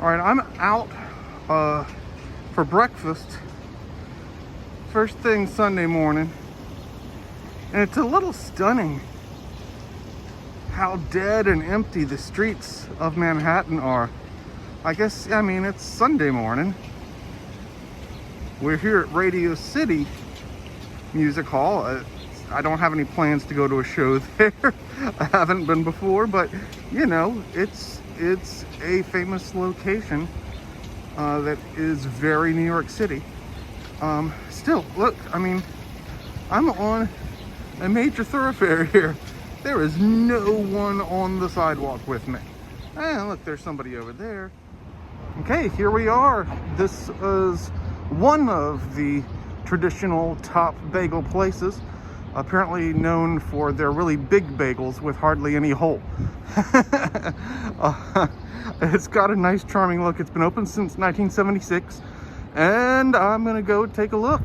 All right, I'm out for breakfast. First thing Sunday morning. And it's a little stunning how dead and empty the streets of Manhattan are. I mean, it's Sunday morning. We're here at Radio City Music Hall. I don't have any plans to go to a show there. I haven't been before, but you know, it's a famous location that is very New York City. Still, look, I mean, I'm on a major thoroughfare here. There is no one on the sidewalk with me. And look, there's somebody over there. Okay, here we are. This is one of the traditional top bagel places, apparently known for their really big bagels with hardly any hole. It's got a nice, charming look. It's been open since 1976, and I'm gonna go take a look.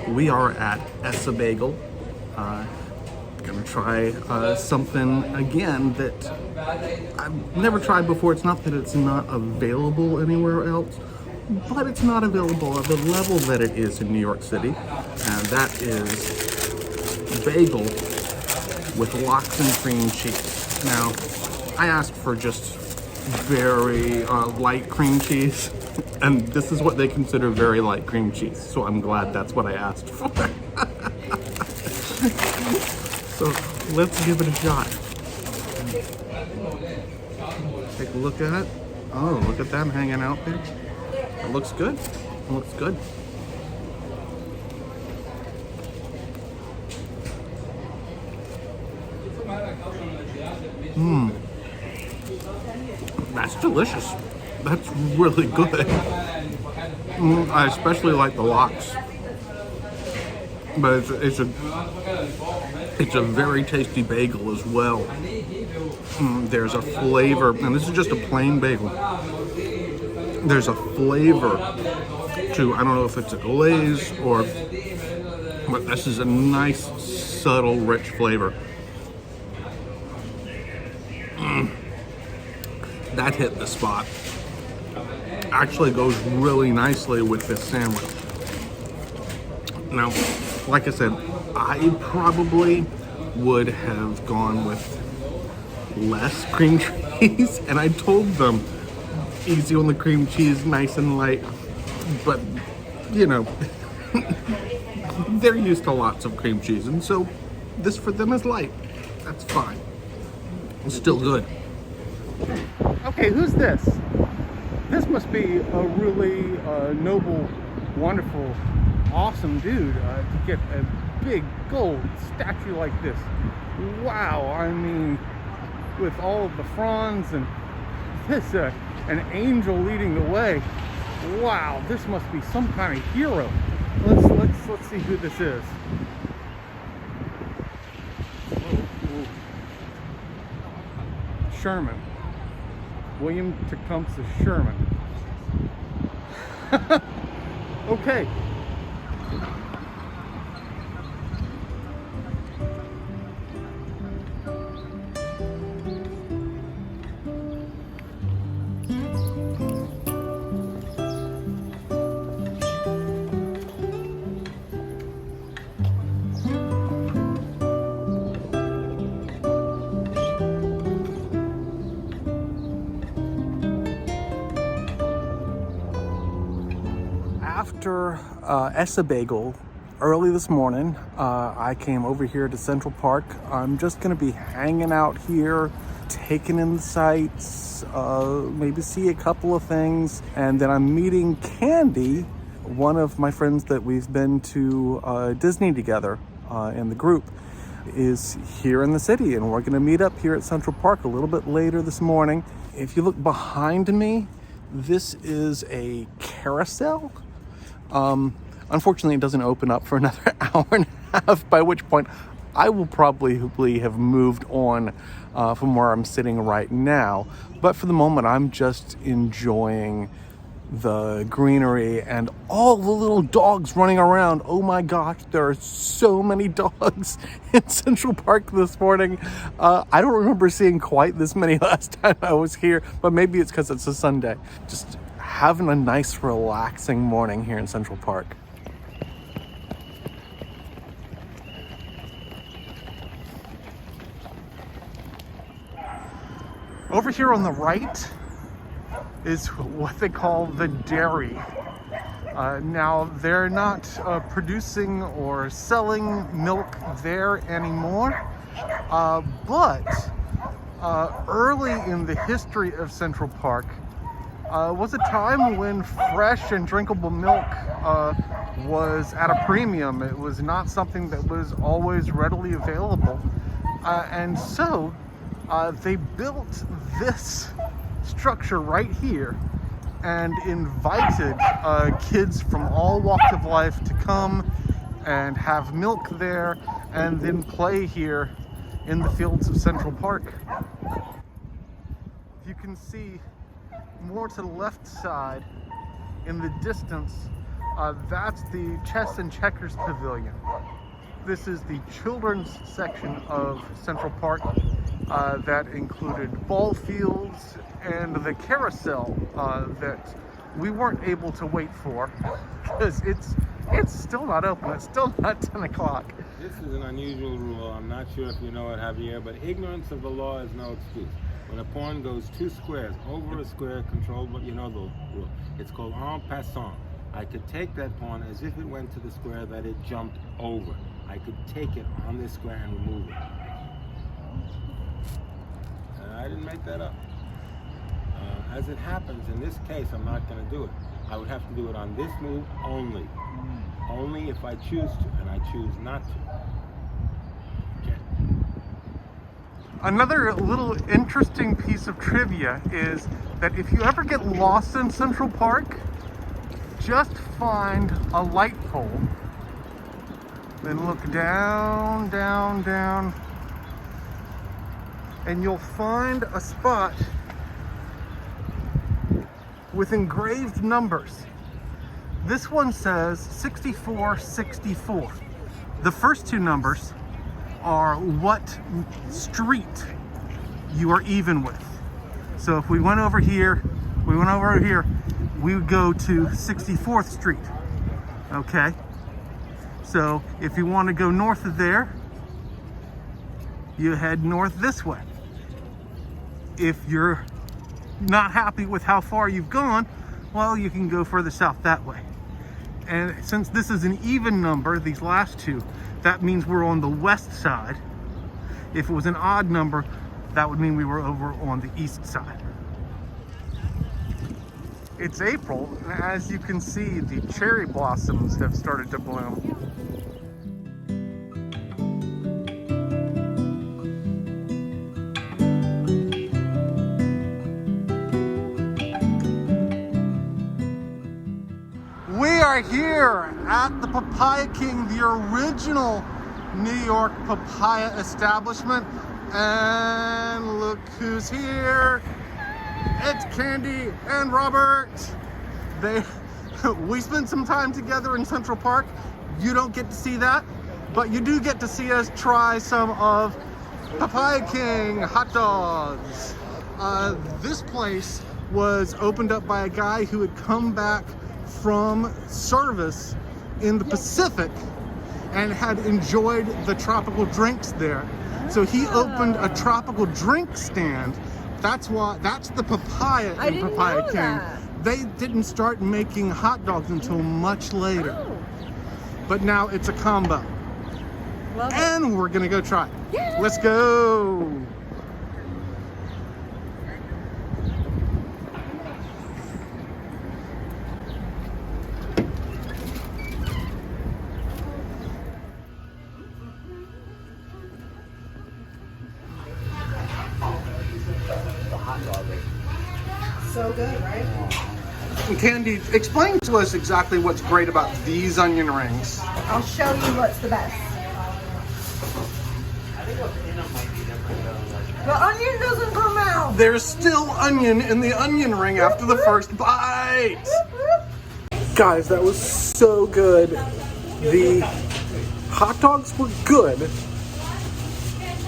We are at Ess-A-Bagel. Gonna try something again that I've never tried before. It's not that it's not available anywhere else, but it's not available at the level that it is in New York City, and that is bagel with lox and cream cheese. Now, I asked for just very light cream cheese, and this is what they consider very light cream cheese, so I'm glad that's what I asked for. So let's give it a shot. Take a look at it. Oh, look at them hanging out there. It looks good. It looks good. That's delicious. That's really good. I especially like the lox, but it's a very tasty bagel as well. There's a flavor, and this is just a plain bagel. There's a flavor to, I don't know if it's a glaze or, but this is a nice, subtle, rich flavor. That hit the spot. Actually goes really nicely with this sandwich. Now, like I said, I probably would have gone with less cream cheese, and I told them easy on the cream cheese, nice and light, but you know, they're used to lots of cream cheese, and so this for them is light. That's fine. It's still good. Okay, who's this? This must be a really noble, wonderful, awesome dude to get a big gold statue like this. Wow, I mean, with all of the fronds and this, an angel leading the way. Wow, this must be some kind of hero. Let's see who this is. Whoa. Sherman. William Tecumseh Sherman. Okay. After Ess-A-Bagel, early this morning, I came over here to Central Park. I'm just going to be hanging out here, taking in the sights, maybe see a couple of things, and then I'm meeting Candy, one of my friends that we've been to Disney together in the group, is here in the city, and we're going to meet up here at Central Park a little bit later this morning. If you look behind me, this is a carousel. Unfortunately, it doesn't open up for another hour and a half, by which point I will probably have moved on from where I'm sitting right now. But for the moment, I'm just enjoying the greenery and all the little dogs running around. Oh my gosh, there are so many dogs in Central Park this morning. I don't remember seeing quite this many last time I was here, but maybe it's because it's a Sunday. Just having a nice relaxing morning here in Central Park. Over here on the right is what they call the dairy. Now, they're not producing or selling milk there anymore, but early in the history of Central Park was a time when fresh and drinkable milk was at a premium. It was not something that was always readily available. And so they built this structure right here and invited kids from all walks of life to come and have milk there and then play here in the fields of Central Park. You can see more to the left side in the distance, that's the Chess and Checkers Pavilion. This is the children's section of Central Park that included ball fields and the carousel that we weren't able to wait for because it's still not open. It's still not 10 o'clock. This is an unusual rule. I'm not sure if you know it, Javier, but ignorance of the law is no excuse. When a pawn goes 2 squares over a square controlled, but you know the rule. It's called en passant. I could take that pawn as if it went to the square that it jumped over. I could take it on this square and remove it. I didn't make that up. As it happens, in this case, I'm not going to do it. I would have to do it on this move only. Only if I choose to, and I choose not to. Okay. Another little interesting piece of trivia is that if you ever get lost in Central Park, just find a light pole, then look down, down, down, and you'll find a spot with engraved numbers. This one says 6464. The first 2 numbers are what street you are even with. So if we went over here, we would go to 64th Street. Okay? So if you want to go north of there, you head north this way. If you're not happy with how far you've gone, well, you can go further south that way. And since this is an even number, these last 2, that means we're on the west side. If it was an odd number, that would mean we were over on the east side. It's April, and as you can see, the cherry blossoms have started to bloom. We are here at the Papaya King, the original New York papaya establishment. And look who's here. It's Candy and Robert. We spent some time together in Central Park. You don't get to see that, but you do get to see us try some of Papaya King hot dogs. This place was opened up by a guy who had come back from service in the Pacific and had enjoyed the tropical drinks there. So he opened a tropical drink stand. That's the papaya in Papaya King. That. They didn't start making hot dogs until much later. Oh. But now it's a combo. Love it. And we're gonna go try it. Yeah. Let's go. So good, right? Candy, explain to us exactly what's great about these onion rings. I'll show you what's the best. The onion doesn't come out. There's still onion in the onion ring after the first bite. Guys, that was so good. The hot dogs were good.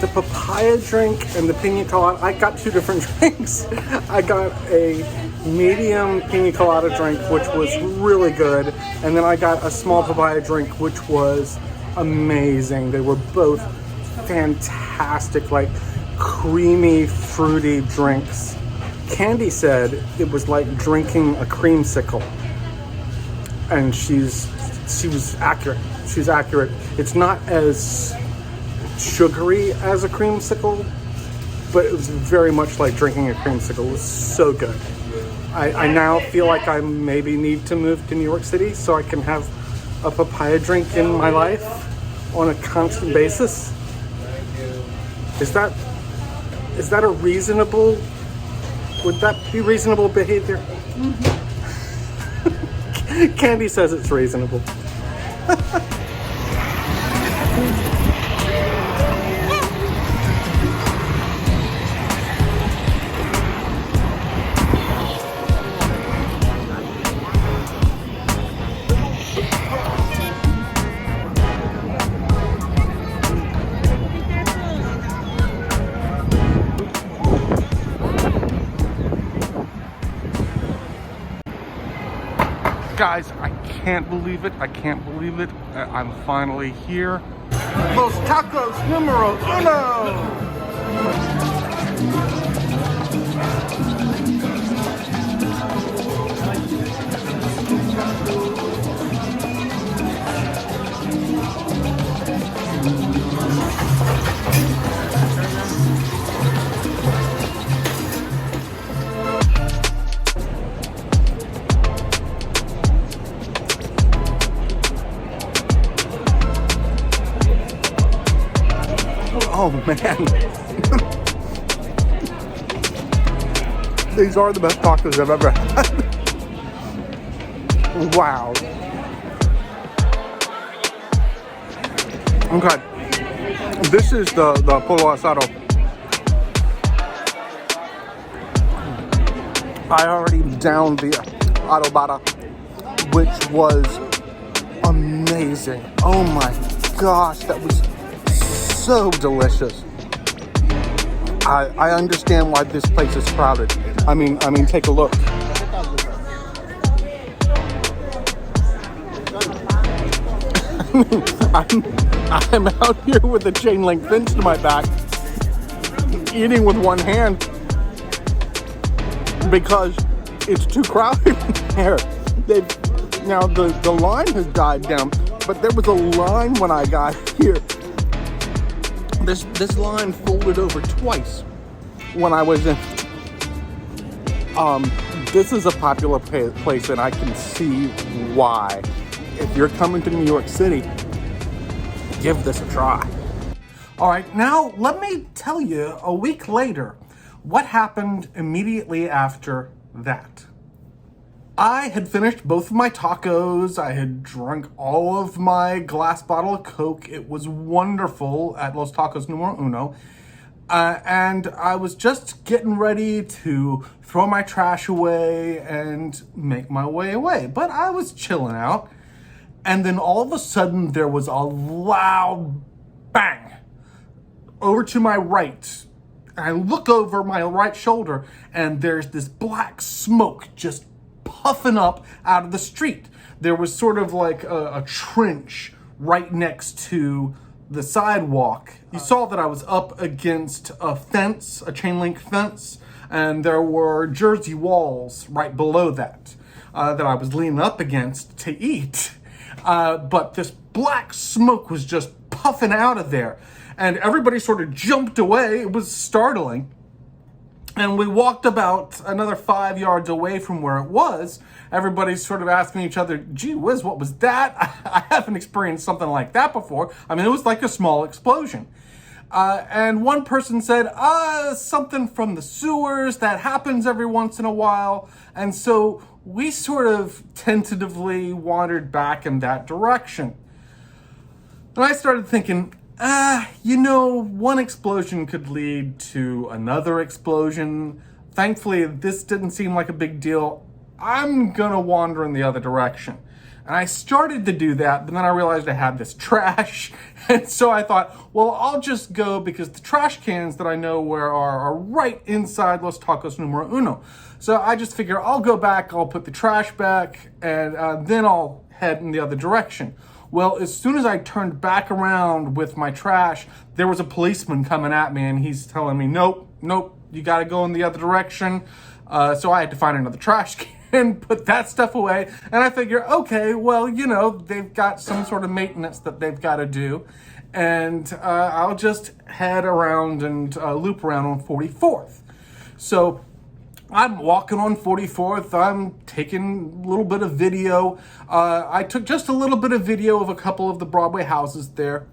The papaya drink and the pina colada, I got two different drinks. I got a medium pina colada drink, which was really good. And then I got a small papaya drink, which was amazing. They were both fantastic, like creamy, fruity drinks. Candy said it was like drinking a creamsicle. And she was accurate. She's accurate. It's not as sugary as a creamsicle, but it was very much like drinking a creamsicle. It was so good. I now feel like I maybe need to move to New York City so I can have a papaya drink in my life on a constant basis. Is that a reasonable, would that be reasonable behavior? Mm-hmm. Candy says it's reasonable. Guys, I can't believe it. I can't believe it. I'm finally here. Los tacos numero uno. Oh man, these are the best tacos I've ever had. Wow. Okay, this is the polo asado. I already downed the adobada, which was amazing. Oh my gosh, that was so delicious. I understand why this place is crowded. I mean, take a look. I'm out here with a chain link fence to my back, eating with one hand because it's too crowded here. Now the line has died down, but there was a line when I got here. This line folded over twice when I was in. This is a popular place, and I can see why. If you're coming to New York City, give this a try. All right, now let me tell you a week later what happened immediately after that. I had finished both of my tacos. I had drunk all of my glass bottle of Coke. It was wonderful at Los Tacos Numero Uno. And I was just getting ready to throw my trash away and make my way away. But I was chilling out. And then all of a sudden there was a loud bang over to my right. I look over my right shoulder and there's this black smoke just puffing up out of the street. There was sort of like a trench right next to the sidewalk. You saw that I was up against a fence, a chain link fence, and there were Jersey walls right below that that I was leaning up against to eat. But this black smoke was just puffing out of there, and everybody sort of jumped away. It was startling. And we walked about another 5 yards away from where it was. Everybody's sort of asking each other, gee whiz, what was that? I haven't experienced something like that before. I mean, it was like a small explosion. And one person said, something from the sewers, that happens every once in a while. And so we sort of tentatively wandered back in that direction. And I started thinking, One explosion could lead to another explosion. Thankfully, this didn't seem like a big deal. I'm gonna wander in the other direction. And I started to do that, but then I realized I had this trash. And so I thought, well, I'll just go because the trash cans that I know where are right inside Los Tacos Numero Uno. So I just figure I'll go back, I'll put the trash back, and then I'll head in the other direction. Well, as soon as I turned back around with my trash, there was a policeman coming at me and he's telling me, nope, you gotta go in the other direction. So I had to find another trash can, put that stuff away. And I figure, okay, well, they've got some sort of maintenance that they've gotta do. And I'll just head around and loop around on 44th. So I'm walking on 44th, I'm taking a little bit of video. I took just a little bit of video of a couple of the Broadway houses there.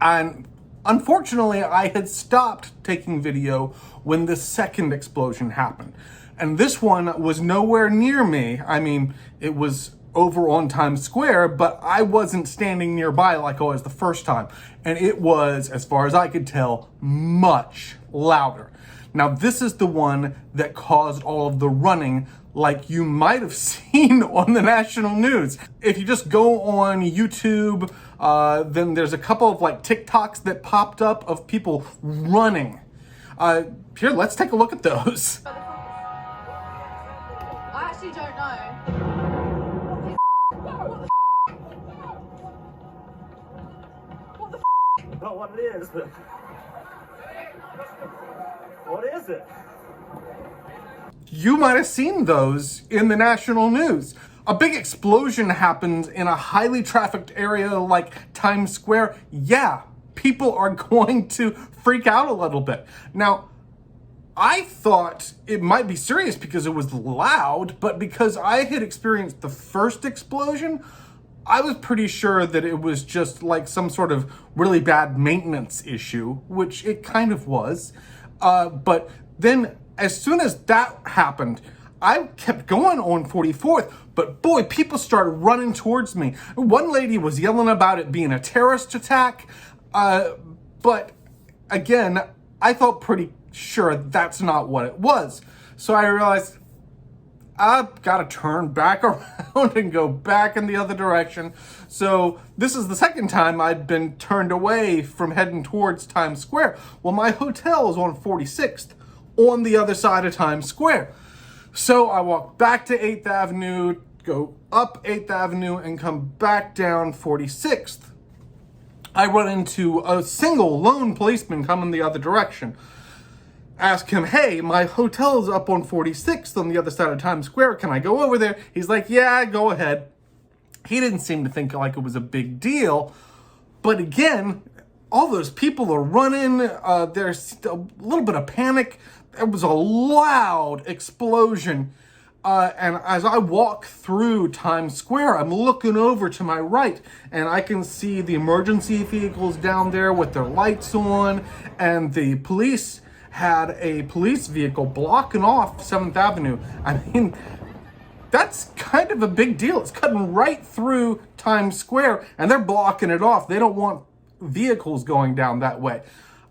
And unfortunately, I had stopped taking video when the second explosion happened. And this one was nowhere near me. I mean, it was over on Times Square, but I wasn't standing nearby like I was the first time. And it was, as far as I could tell, much louder. Now, this is the one that caused all of the running like you might have seen on the national news. If you just go on YouTube, then there's a couple of TikToks that popped up of people running. Here, let's take a look at those. I actually don't know. I don't know what it is, but what is it? You might have seen those in the national news. A big explosion happened in a highly trafficked area like Times Square. Yeah, people are going to freak out a little bit. Now, I thought it might be serious because it was loud, but because I had experienced the first explosion, I was pretty sure that it was just like some sort of really bad maintenance issue, which it kind of was. But then as soon as that happened, I kept going on 44th, but boy, people started running towards me. One lady was yelling about it being a terrorist attack, but again, I felt pretty sure that's not what it was. So I realized I've got to turn back around and go back in the other direction. So this is the second time I've been turned away from heading towards Times Square. Well, my hotel is on 46th, on the other side of Times Square. So I walk back to 8th Avenue, go up 8th Avenue, and come back down 46th. I run into a single lone policeman coming the other direction. Ask him, hey, my hotel's up on 46th on the other side of Times Square. Can I go over there? He's like, yeah, go ahead. He didn't seem to think like it was a big deal. But again, all those people are running. There's a little bit of panic. It was a loud explosion. And as I walk through Times Square, I'm looking over to my right, and I can see the emergency vehicles down there with their lights on, and the police had a police vehicle blocking off 7th Avenue. I mean, that's kind of a big deal. It's cutting right through Times Square, and they're blocking it off. They don't want vehicles going down that way.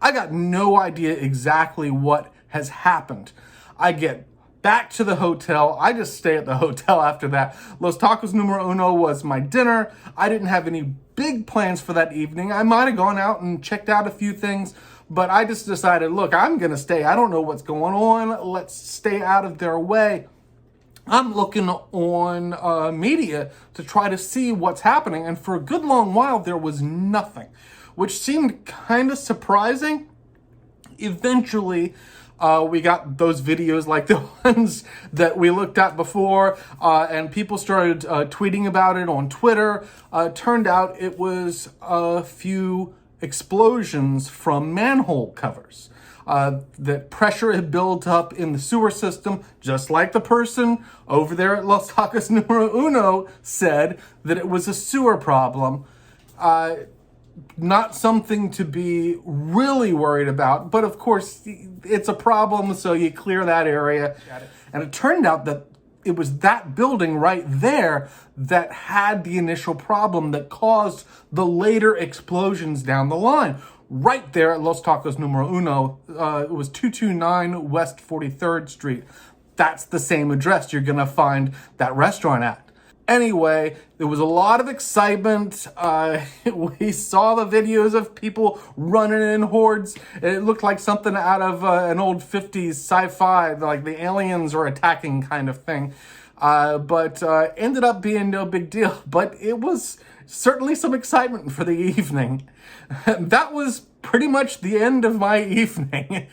I got no idea exactly what has happened. I get back to the hotel. I just stay at the hotel after that. Los Tacos Numero Uno was my dinner. I didn't have any big plans for that evening. I might have gone out and checked out a few things, but I just decided, look, I'm going to stay. I don't know what's going on. Let's stay out of their way. I'm looking on media to try to see what's happening. And for a good long while, there was nothing, which seemed kind of surprising. Eventually, we got those videos like the ones that we looked at before, and people started tweeting about it on Twitter. Turned out it was a few explosions from manhole covers. That pressure had built up in the sewer system, just like the person over there at Los Tacos Numero Uno said that it was a sewer problem. Not something to be really worried about, but of course it's a problem, so you clear that area. And it turned out that it was that building right there that had the initial problem that caused the later explosions down the line. Right there at Los Tacos Numero Uno, it was 229 West 43rd Street. That's the same address you're gonna find that restaurant at. Anyway, there was a lot of excitement. We saw the videos of people running in hordes. It looked like something out of an old 50s sci-fi, like the aliens are attacking kind of thing. But ended up being no big deal. But it was certainly some excitement for the evening. That was pretty much the end of my evening.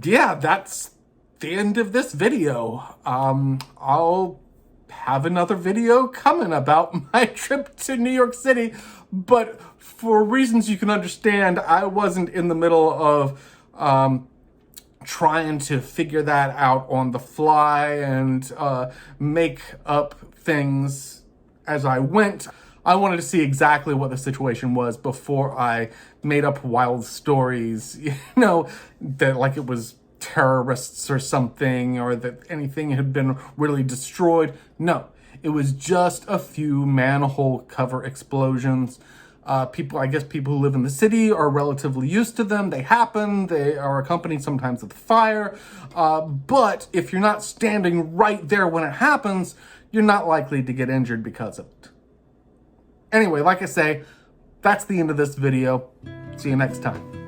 Yeah, that's the end of this video. I'll have another video coming about my trip to New York City, but for reasons you can understand, I wasn't in the middle of trying to figure that out on the fly and make up things as I went. I wanted to see exactly what the situation was before I made up wild stories, that like it was terrorists or something, or that anything had been really destroyed. No, it was just a few manhole cover explosions. I guess people who live in the city are relatively used to them. They happen. They are accompanied sometimes with fire. But if you're not standing right there when it happens, you're not likely to get injured because of it. Anyway, like I say, that's the end of this video. See you next time.